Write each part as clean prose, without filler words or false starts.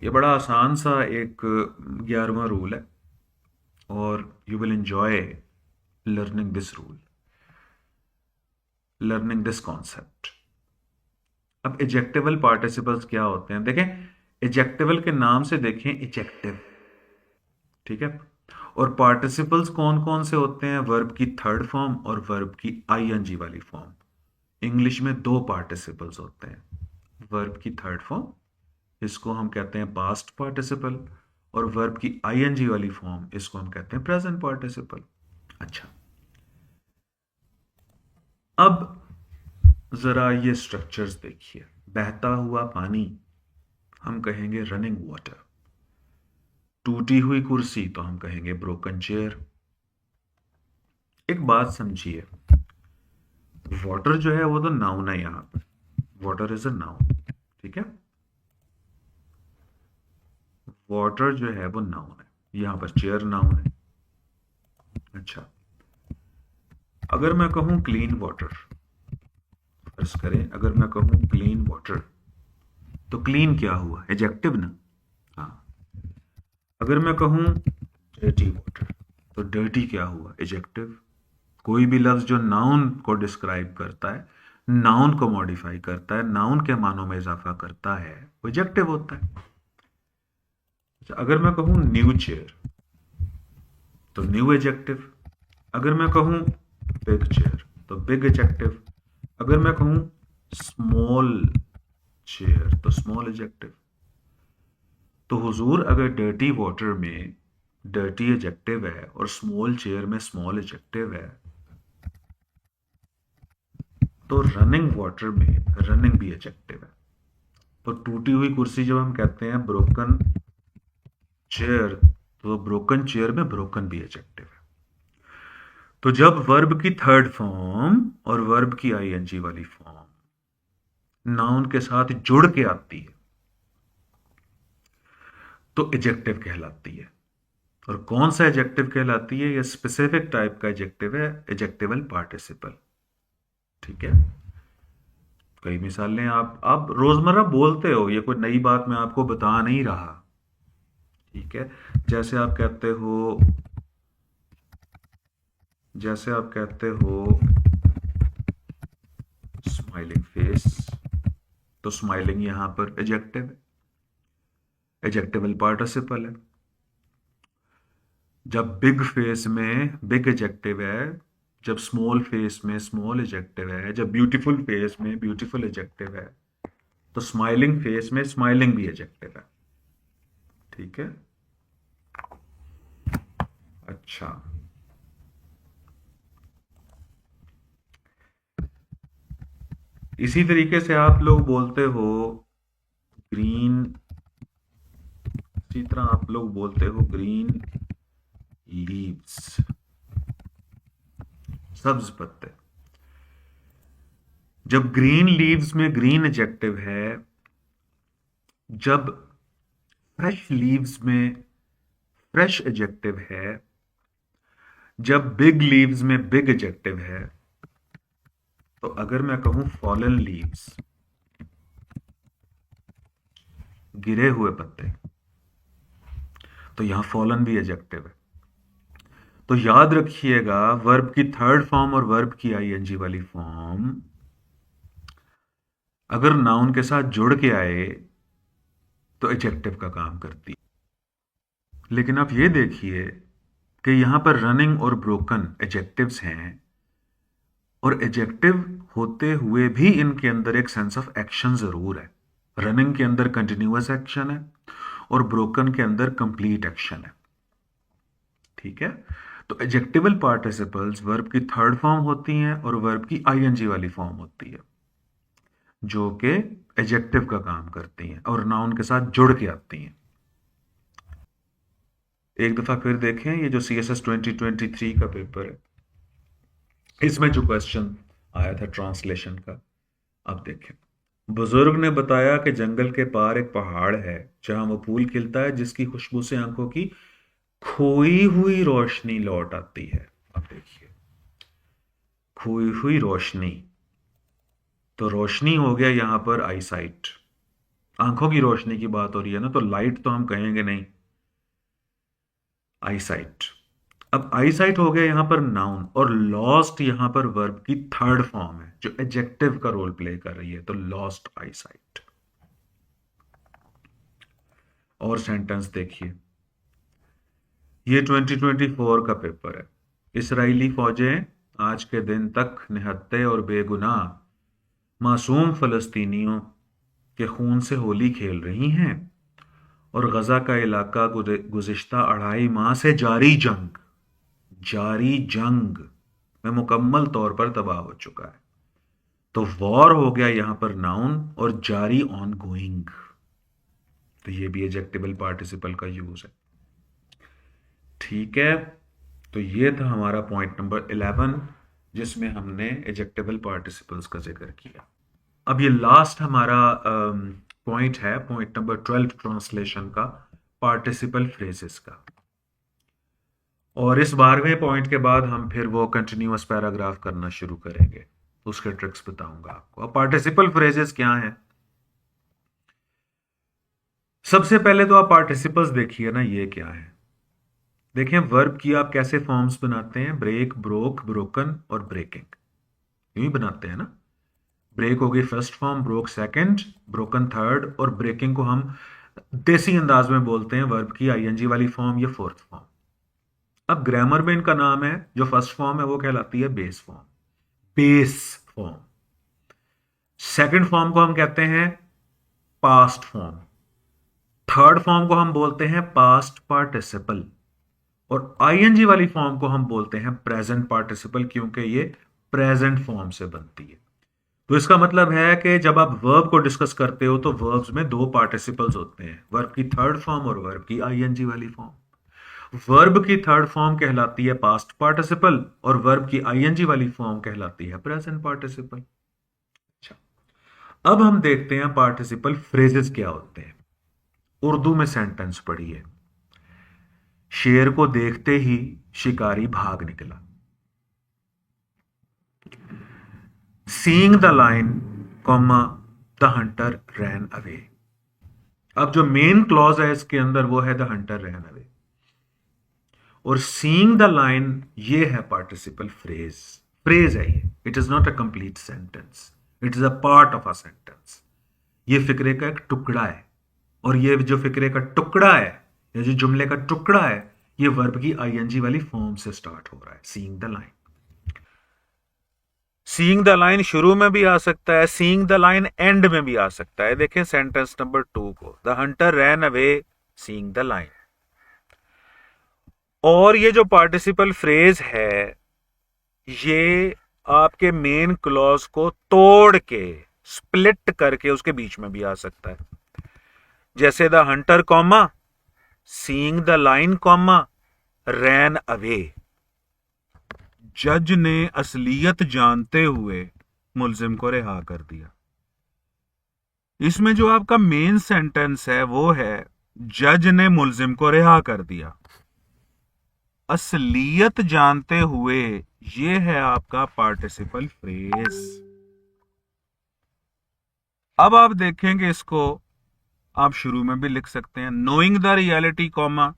ये बड़ा आसान सा एक 11वां रूल है और you will enjoy learning this rule, learning this concept. अब एजेक्टिवल पार्टिसिपल्स क्या होते हैं देखें। एजेक्टिवल के नाम से देखें, एजेक्टिव, ठीक है। और पार्टिसिपल्स कौन कौन से होते हैं? वर्ब की थर्ड फॉर्म और वर्ब की आईएनजी वाली फॉर्म। इंग्लिश में दो पार्टिसिपल्स होते हैं। वर्ब की थर्ड फॉर्म, इसको हम कहते हैं पास्ट पार्टिसिपल, और वर्ब की आईएनजी वाली फॉर्म, इसको हम कहते हैं प्रेजेंट पार्टिसिपल। अच्छा, अब जरा ये स्ट्रक्चर्स देखिए। बहता हुआ पानी, हम कहेंगे रनिंग वाटर। टूटी हुई कुर्सी, तो हम कहेंगे ब्रोकन चेयर। एक बात समझिए, वाटर जो है वो तो नाउन है यहां पर। वाटर इज अ नाउन, ठीक है। वाटर जो है वो नाउन है, यहां पर चेयर नाउन है। अच्छा, अगर मैं कहूं क्लीन वाटर, फर्ज करें अगर मैं कहूं क्लीन वाटर, तो क्लीन क्या हुआ? एडजेक्टिव ना। हाँ, अगर मैं कहूं डर्टी वाटर, तो डर्टी क्या हुआ? एडजेक्टिव। कोई भी लफ्ज जो नाउन को डिस्क्राइब करता है, नाउन को मॉडिफाई करता है, नाउन के मानों में इजाफा करता है, वो एडजेक्टिव होता है। अच्छा, अगर मैं कहूं न्यू चेयर, तो न्यू एडजेक्टिव। अगर मैं कहूं बिग चेयर, तो बिग एडजेक्टिव। अगर मैं कहूं स्मॉल चेयर, तो स्मॉल एडजेक्टिव। तो हुजूर, अगर डर्टी वाटर में डर्टी एडजेक्टिव है और स्मॉल चेयर में स्मॉल एडजेक्टिव है, तो रनिंग वाटर में रनिंग भी एडजेक्टिव है। तो टूटी हुई कुर्सी जब हम कहते हैं ब्रोकन चेयर, तो ब्रोकन चेयर में ब्रोकन भी एडजेक्टिव है। तो जब वर्ब की थर्ड फॉर्म और वर्ब की आईएनजी वाली फॉर्म नाउन के साथ जुड़ के आती है, तो एडजेक्टिव कहलाती है। और कौन सा एडजेक्टिव कहलाती है? यह स्पेसिफिक टाइप का एडजेक्टिव है, एडजेक्टिवल पार्टिसिपल, ठीक है। कई मिसालें आप रोजमर्रा बोलते हो, ये कोई नई बात मैं आपको बता नहीं रहा, ठीक है। जैसे आप कहते हो, जैसे आप कहते हो स्माइलिंग फेस, तो स्माइलिंग यहां पर एडजेक्टिव है, एडजेक्टिवल पार्टिसिपल है। जब बिग फेस में बिग एडजेक्टिव है, जब स्मॉल फेस में स्मॉल एडजेक्टिव है, जब ब्यूटीफुल फेस में ब्यूटीफुल एडजेक्टिव है, तो स्माइलिंग फेस में स्माइलिंग भी एडजेक्टिव है, ठीक है। अच्छा, इसी तरीके से आप लोग बोलते हो ग्रीन, इसी तरह आप लोग बोलते हो ग्रीन लीव्स, सब्ज पत्ते। जब ग्रीन लीव्स में ग्रीन एडजेक्टिव है, जब फ्रेश लीव्स में फ्रेश एडजेक्टिव है, जब बिग लीव्स में बिग एडजेक्टिव है, तो अगर मैं कहूं फॉलन लीव्स, गिरे हुए पत्ते, तो यहां फॉलन भी एडजेक्टिव है। तो याद रखिएगा, वर्ब की थर्ड फॉर्म और वर्ब की आईएनजी वाली फॉर्म अगर नाउन के साथ जुड़ के आए, तो एडजेक्टिव का काम करती है। लेकिन आप ये देखिए कि यहां पर रनिंग और ब्रोकन एडजेक्टिव्स हैं, और एडजेक्टिव होते हुए भी इनके अंदर एक सेंस ऑफ एक्शन जरूर है। रनिंग के अंदर कंटिन्यूअस एक्शन है और ब्रोकन के अंदर कंप्लीट एक्शन है, ठीक है। तो एडजेक्टिवल पार्टिसिपल्स वर्ब की थर्ड फॉर्म होती हैं और वर्ब की आईएनजी वाली फॉर्म होती है, जो कि एडजेक्टिव का काम करती हैं और नाउन के साथ जुड़ के आती हैं। एक दफा फिर देखें, ये जो CSS 2023 का पेपर है, इसमें जो क्वेश्चन आया था ट्रांसलेशन का, अब देखें। बुजुर्ग ने बताया कि जंगल के पार एक पहाड़ है जहां वो फूल खिलता है जिसकी खुशबू से आंखों की खोई हुई रोशनी लौट आती है। अब देखिए, खोई हुई रोशनी, तो रोशनी हो गया यहां पर आईसाइट, आंखों की रोशनी की बात हो रही है ना, तो लाइट तो हम कहेंगे नहीं, आईसाइट। अब आईसाइट हो गया यहां पर नाउन, और लॉस्ट यहां पर वर्ब की थर्ड फॉर्म है जो एडजेक्टिव का रोल प्ले कर रही है, तो लॉस्ट आईसाइट। और सेंटेंस देखिए, ये 2024 का पेपर है। इसराइली फौजें आज के दिन तक निहत्थे और बेगुनाह मासूम फलस्तीनियों के खून से होली खेल रही हैं, और गजा का इलाका गुज़िश्ता 2.5 माह से जारी जंग में मुकम्मल तौर पर तबाह हो चुका है। तो वॉर हो गया यहां पर नाउन, और जारी ऑन गोइंग, तो ये भी एडजेक्टिवल पार्टिसिपल का यूज है। ठीक है, तो ये था हमारा पॉइंट नंबर 11 जिसमें हमने एडजेक्टिवल पार्टिसिपल्स का जिक्र किया। अब ये लास्ट हमारा पॉइंट है, पॉइंट नंबर 12 ट्रांसलेशन का, पार्टिसिपल फ्रेजेस का। और इस 12वें पॉइंट के बाद हम फिर वो कंटिन्यूअस पैराग्राफ करना शुरू करेंगे, उसके ट्रिक्स बताऊंगा आपको। अब पार्टिसिपल फ्रेजेस क्या हैं? सबसे पहले तो आप पार्टिसिपल्स देखिए ना, ये क्या है। देखें वर्ब की आप कैसे फॉर्म्स बनाते हैं, ब्रेक, ब्रोक, ब्रोकन और ब्रेकिंग, यूं ही बनाते हैं ना। ब्रेक हो गई first form, broke second, broken third, और ब्रेकिंग को हम देसी अंदाज में बोलते हैं वर्ब की आईएनजी वाली फॉर्म या फोर्थ फॉर्म। अब ग्रामर में इनका नाम है, जो फर्स्ट फॉर्म है वो कहलाती है base form, base form. Second form को हम कहते हैं पास्ट फॉर्म, थर्ड फॉर्म को हम बोलते हैं पास्ट पार्टिसिपल, और आईएनजी वाली फॉर्म को हम बोलते हैं प्रेजेंट पार्टिसिपल, क्योंकि ये प्रेजेंट फॉर्म से बनती है। तो इसका मतलब है कि जब आप वर्ब को डिस्कस करते हो तो वर्ब्स में दो पार्टिसिपल्स होते हैं, वर्ब की थर्ड फॉर्म और वर्ब की आईएनजी वाली फॉर्म। वर्ब की थर्ड फॉर्म कहलाती है पास्ट पार्टिसिपल, और वर्ब की आईएनजी वाली फॉर्म कहलाती है प्रेजेंट पार्टिसिपल। अच्छा, अब हम देखते हैं पार्टिसिपल फ्रेजेस क्या होते हैं। उर्दू में सेंटेंस पढ़िए, शेर को देखते ही शिकारी भाग निकला। Seeing the line, comma, the Hunter ran away. अब जो मेन क्लॉज है इसके अंदर वो है द हंटर रैन अवे, और सीइंग द लाइन ये है पार्टिसिपल फ्रेज। फ्रेज है ये, it is not a complete sentence, it is a part of a sentence. ये फिक्रे का एक टुकड़ा है, और ये जो फिक्रे का टुकड़ा है, या जो जुमले का टुकड़ा है, ये वर्ब की आईएनजी वाली फॉर्म से स्टार्ट हो रहा है, seeing the line. Seeing the line शुरू में भी आ सकता है, सीइंग द लाइन एंड में भी आ सकता है। देखें सेंटेंस नंबर 2 को, the Hunter ran away seeing the line. और ये जो पार्टिसिपल फ्रेज है, ये आपके मेन क्लॉज को तोड़ के, स्प्लिट करके उसके बीच में भी आ सकता है। जैसे the Hunter comma, seeing the line comma, ran away. जज ने असलियत जानते हुए मुलजिम को रिहा कर दिया। इसमें जो आपका मेन सेंटेंस है वो है जज ने मुलजिम को रिहा कर दिया। असलियत जानते हुए, ये है आपका पार्टिसिपल फ्रेज। अब आप देखेंगे इसको, आप शुरू में भी लिख सकते हैं knowing the reality comma,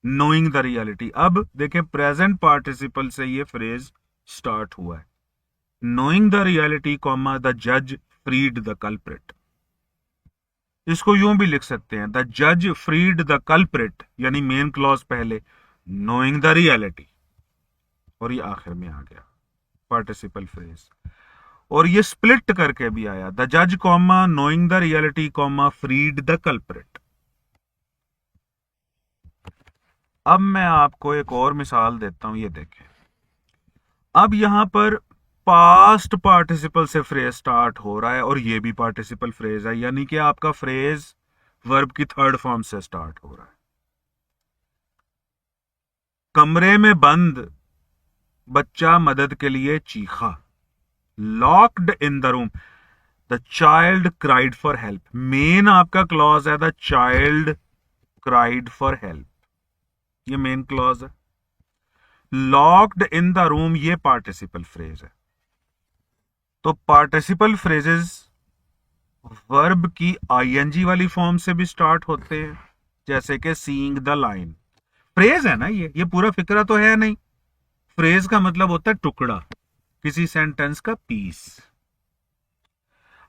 knowing the reality. अब देखें प्रेजेंट पार्टिसिपल से ये फ्रेज स्टार्ट हुआ है, knowing the reality comma, the जज फ्रीड द कल्प्रिट। इसको यूं भी लिख सकते हैं, द जज फ्रीड द कल्प्रिट, यानी मेन क्लॉज पहले, नोइंग द रियलिटी, और ये आखिर में आ गया पार्टिसिपल फ्रेज। और ये स्प्लिट करके भी आया, द जज comma, knowing the reality comma, freed the culprit. अब मैं आपको एक और मिसाल देता हूं, ये देखें। अब यहां पर पास्ट पार्टिसिपल से फ्रेज स्टार्ट हो रहा है, और ये भी पार्टिसिपल फ्रेज है, यानी कि आपका फ्रेज वर्ब की थर्ड फॉर्म से स्टार्ट हो रहा है। कमरे में बंद बच्चा मदद के लिए चीखा, locked in the room, the child cried for help. Main आपका क्लॉज है the child cried for help, ये मेन क्लॉज है। लॉक्ड इन द रूम ये पार्टिसिपल फ्रेज है। तो पार्टिसिपल फ्रेजेस वर्ब की आईएनजी वाली फॉर्म से भी स्टार्ट होते हैं, जैसे कि सीइंग द लाइन। फ्रेज है ना, ये पूरा फिक्रा तो है नहीं। फ्रेज का मतलब होता है टुकड़ा, किसी सेंटेंस का पीस।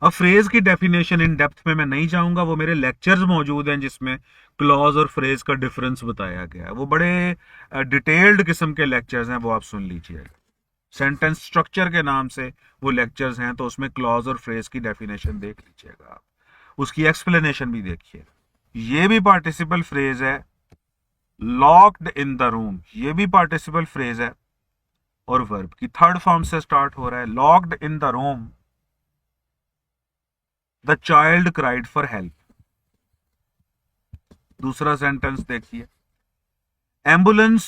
अब फ्रेज की डेफिनेशन इन डेप्थ में मैं नहीं जाऊंगा, वो मेरे लेक्चर्स मौजूद हैं जिसमें क्लॉज और फ्रेज का डिफरेंस बताया गया है। वो बड़े डिटेल्ड किस्म के लेक्चर्स हैं, वो आप सुन लीजिएगा। सेंटेंस स्ट्रक्चर के नाम से वो लेक्चर्स हैं, तो उसमें क्लॉज और फ्रेज की डेफिनेशन देख लीजिएगा आप, उसकी एक्सप्लेनेशन भी देखिए। ये भी पार्टिसिपल फ्रेज है। लॉक्ड इन द रूम, ये भी पार्टिसिपल फ्रेज है और वर्ब की थर्ड फॉर्म से स्टार्ट हो रहा है। Locked in the room, the child cried for help. दूसरा सेंटेंस देखिए, एम्बुलेंस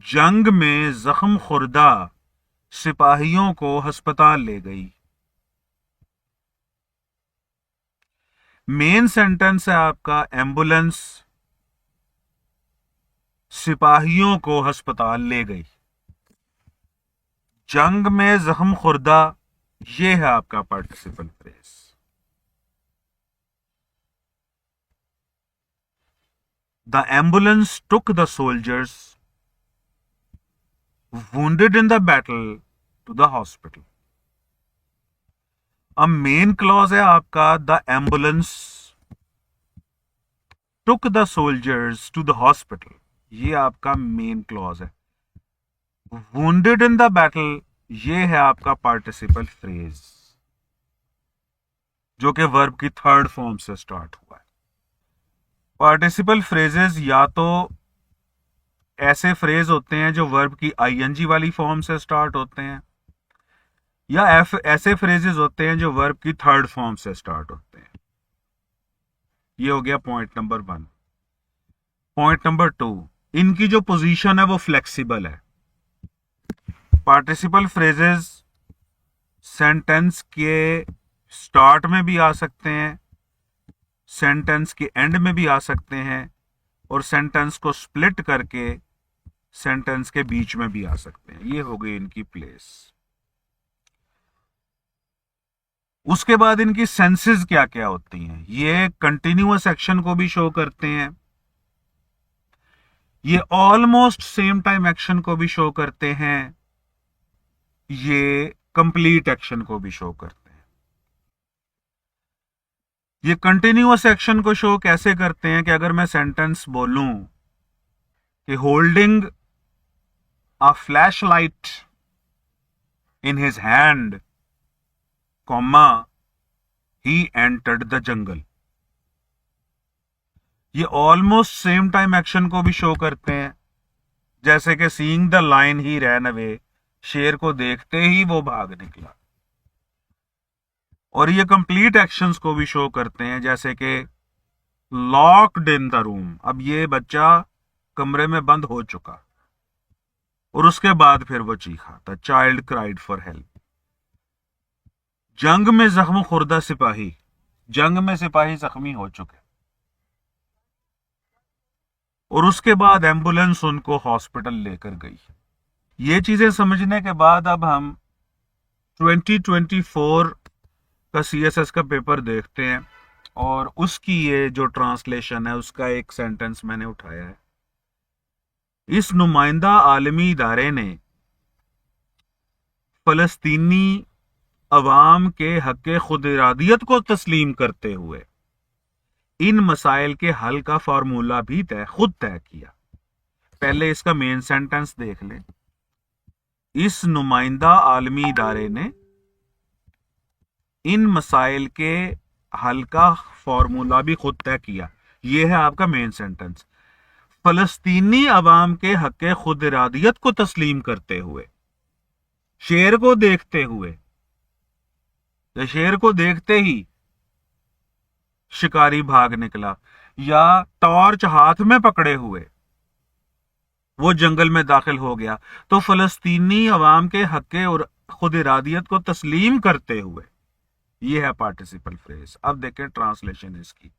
जंग में जख्म खुर्दा सिपाहियों को अस्पताल ले गई। मेन सेंटेंस है आपका, एम्बुलेंस सिपाहियों को अस्पताल ले गई। जंग में जख्म खुर्दा, ये है आपका participle phrase. The ambulance took the soldiers wounded in the battle to the hospital। अब मेन क्लॉज है आपका, the ambulance took the soldiers to the hospital, ये आपका मेन क्लॉज है। wounded in the battle, ये है आपका पार्टिसिपल फ्रेज, जो कि वर्ब की थर्ड फॉर्म से स्टार्ट हुआ है। पार्टिसिपल फ्रेजेस या तो ऐसे फ्रेज होते हैं जो वर्ब की आईएनजी वाली फॉर्म से स्टार्ट होते हैं, या ऐसे फ्रेजेस होते हैं जो वर्ब की थर्ड फॉर्म से स्टार्ट होते हैं। ये हो गया पॉइंट नंबर 1। पॉइंट नंबर 2, इनकी जो पोजीशन है वो फ्लेक्सिबल है। पार्टिसिपल फ्रेजेस सेंटेंस के स्टार्ट में भी आ सकते हैं, सेंटेंस के एंड में भी आ सकते हैं, और सेंटेंस को स्प्लिट करके सेंटेंस के बीच में भी आ सकते हैं। ये हो गई इनकी प्लेस। उसके बाद इनकी सेंसेस क्या क्या होती हैं। ये कंटिन्यूअस एक्शन को भी शो करते हैं, ये ऑलमोस्ट सेम टाइम एक्शन को भी शो करते हैं, ये कंप्लीट एक्शन को भी शो करते हैं। ये कंटिन्यूअस एक्शन को शो कैसे करते हैं कि अगर मैं सेंटेंस बोलूं कि holding a flash light in his hand, comma, he entered the jungle, ये ऑलमोस्ट सेम टाइम एक्शन को भी शो करते हैं, जैसे कि seeing the line he ran away, शेर को देखते ही वो भाग निकला। और ये कंप्लीट एक्शंस को भी शो करते हैं, जैसे कि लॉक्ड इन द रूम, अब ये बच्चा कमरे में बंद हो चुका और उसके बाद फिर वो चीखा, the child cried for help. जंग में जख्म खुर्दा सिपाही, जंग में सिपाही जख्मी हो चुके और उसके बाद एम्बुलेंस उनको हॉस्पिटल लेकर गई। ये चीजें समझने के बाद अब हम 2024 का सीएसएस का पेपर देखते हैं, और उसकी ये जो ट्रांसलेशन है उसका एक सेंटेंस मैंने उठाया है। इस नुमाइंदा आलमी इदारे ने फलस्तीनी अवाम के हक़ खुद इरादियत को तस्लीम करते हुए इन मसाइल के हल का फार्मूला भी खुद तय किया। पहले इसका मेन सेंटेंस देख लें। इस नुमाइंदा आलमी इदारे ने इन मसाइल के हल का फॉर्मूला भी खुद तय किया, यह है आपका मेन सेंटेंस। फलस्तीनी अवाम के हक़ खुद इरादियत को तस्लीम करते हुए, शेर को देखते हुए, शेर को देखते ही शिकारी भाग निकला, या टॉर्च हाथ में पकड़े हुए वो जंगल में दाखिल हो गया। तो फलस्तीनी अवाम के हक़ और खुद इरादियत को तस्लीम करते हुए, यह है पार्टिसिपल फ्रेज। अब देखें ट्रांसलेशन इसकी।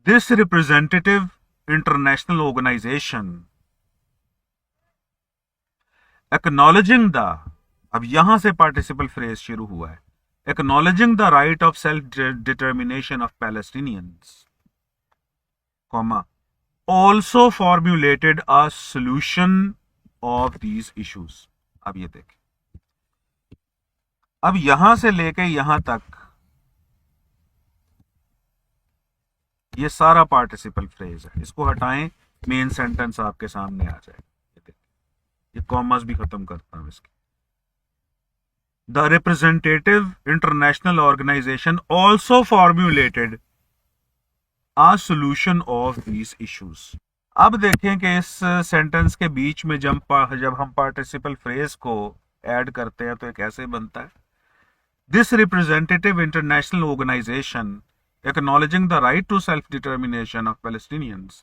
This representative international organization acknowledging the, अब यहां से पार्टिसिपल फ्रेज शुरू हुआ है, acknowledging the right of self-determination of Palestinians, comma, also formulated a solution of these issues. अब ये देखें, अब यहां से लेके यहां तक ये सारा पार्टिसिपल फ्रेज है, इसको हटाएं, मेन सेंटेंस आपके सामने आ जाए। ये देखिए, ये कॉमर्स भी खत्म करता हूं इसके। The representative international organization also formulated a solution of these issues. अब देखें कि इस सेंटेंस के बीच में जब हम पार्टिसिपल फ्रेज को ऐड करते हैं तो ये कैसे बनता है? This representative international organization acknowledging the right to self-determination of Palestinians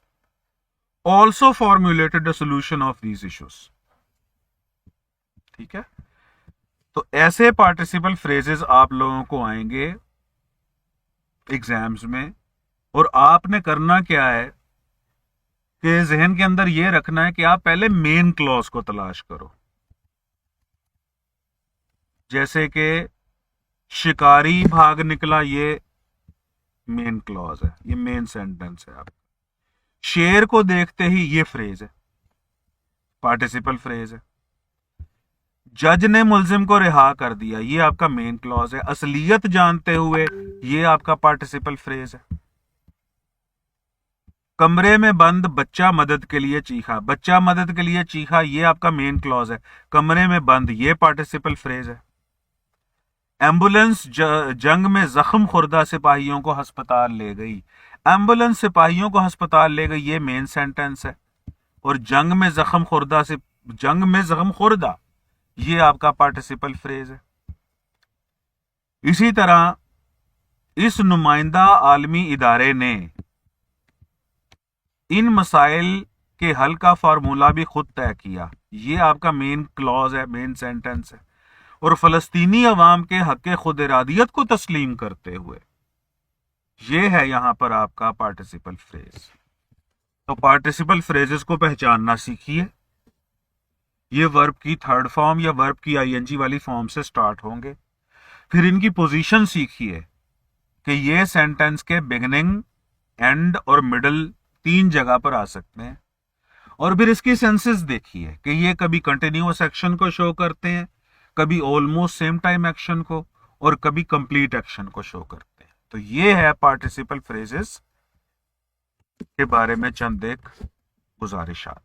also formulated a solution of these issues. ठीक है, तो ऐसे पार्टिसिपल फ्रेजेस आप लोगों को आएंगे एग्जाम्स में, और आपने करना क्या है कि जहन के अंदर यह रखना है कि आप पहले मेन क्लॉज को तलाश करो। जैसे कि शिकारी भाग निकला, ये मेन क्लॉज है, ये मेन सेंटेंस है। आप शेर को देखते ही, ये फ्रेज है, पार्टिसिपल फ्रेज है। जज ने मुलजिम को रिहा कर दिया, ये आपका मेन क्लॉज है। असलियत जानते हुए, ये आपका पार्टिसिपल फ्रेज है। कमरे में बंद बच्चा मदद के लिए चीखा, बच्चा मदद के लिए चीखा, ये आपका मेन क्लॉज है। कमरे में बंद, ये पार्टिसिपल फ्रेज है। एम्बुलेंस जंग में जख्म खुर्दा सिपाहियों को अस्पताल ले गई, एम्बुलेंस सिपाहियों को अस्पताल ले गई, ये मेन सेंटेंस है। और जंग में जख्म खुर्दा, ये आपका पार्टिसिपल फ्रेज है। इसी तरह इस नुमाइंदा आलमी इदारे ने इन मसाइल के हल का फार्मूला भी खुद तय किया, ये आपका मेन क्लॉज है, मेन सेंटेंस है। और फलस्तीनी अवाम के हक खुद इरादियत को तस्लीम करते हुए, ये है यहां पर आपका पार्टिसिपल फ्रेज। तो पार्टिसिपल फ्रेजेस को पहचानना सीखिए। ये वर्ब की थर्ड फॉर्म या वर्ब की आईएनजी वाली फॉर्म से स्टार्ट होंगे। फिर इनकी पोजीशन सीखिए कि ये सेंटेंस के बिगिनिंग, एंड और मिडल 3 जगह पर आ सकते हैं। और फिर इसकी सेंसेस देखिए कि ये कभी कंटिन्यूअस एक्शन को शो करते हैं, कभी ऑलमोस्ट सेम टाइम एक्शन को, और कभी कंप्लीट एक्शन को शो करते हैं। तो ये है पार्टिसिपल फ्रेजेस के बारे में चंद एक गुजारिशात।